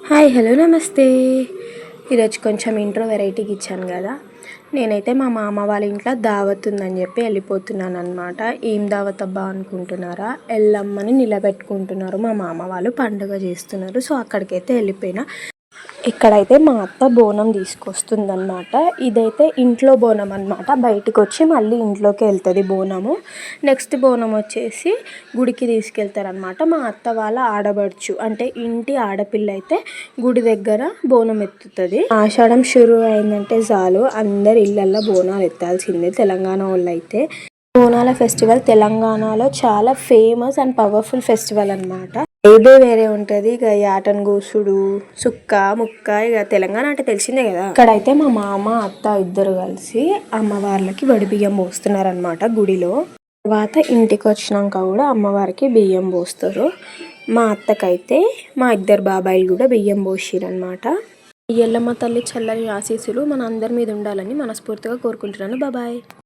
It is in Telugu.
హాయ్ హలో నమస్తే. ఈరోజు కొంచెం ఇంట్రో వెరైటీకి ఇచ్చాను కదా. నేనైతే మా మామ వాళ్ళ ఇంట్లో దావత్ ఉందని చెప్పి వెళ్ళిపోతున్నాను అనమాట. ఏం దావత్ అబ్బా అనుకుంటున్నారా? ఎల్లమ్మని నిలబెట్టుకుంటున్నారు మా మామ వాళ్ళు, పండుగ చేస్తున్నారు. సో అక్కడికైతే వెళ్ళిపోయినా. ఇక్కడైతే మా అత్త బోనం తీసుకొస్తుందన్నమాట. ఇదైతే ఇంట్లో బోనం అనమాట. బయటకు వచ్చి మళ్ళీ ఇంట్లోకి వెళ్తుంది బోనము. నెక్స్ట్ బోనం వచ్చేసి గుడికి తీసుకెళ్తారనమాట. మా అత్త వాళ్ళ ఆడబడుచు అంటే ఇంటి ఆడపిల్ల అయితే గుడి దగ్గర బోనం ఎత్తుతుంది. ఆషాఢం షురు అయిందంటే చాలు అందరి ఇళ్ళల్లో బోనాలు ఎత్తాల్సిందే. తెలంగాణ వాళ్ళు అయితే బోనాల ఫెస్టివల్ తెలంగాణలో చాలా ఫేమస్ అండ్ పవర్ఫుల్ ఫెస్టివల్ అనమాట. ఏదే వేరే ఉంటుంది. ఇక యాటన్ గోసుడు, సుక్క ముక్క, ఇక తెలంగాణ అంటే తెలిసిందే కదా. ఇక్కడైతే మా మామ అత్త ఇద్దరు కలిసి అమ్మవార్లకి వడి బియ్యం పోస్తున్నారనమాట గుడిలో. తర్వాత ఇంటికి వచ్చినాక కూడా అమ్మవారికి బియ్యం పోస్తారు. మా అత్తకైతే మా ఇద్దరు బాబాయిలు కూడా బియ్యం పోసిరనమాట. ఎల్లమ్మ తల్లి చల్లని ఆశీస్సులు మన అందరి మీద ఉండాలని మనస్ఫూర్తిగా కోరుకుంటున్నాను. బాబాయ్.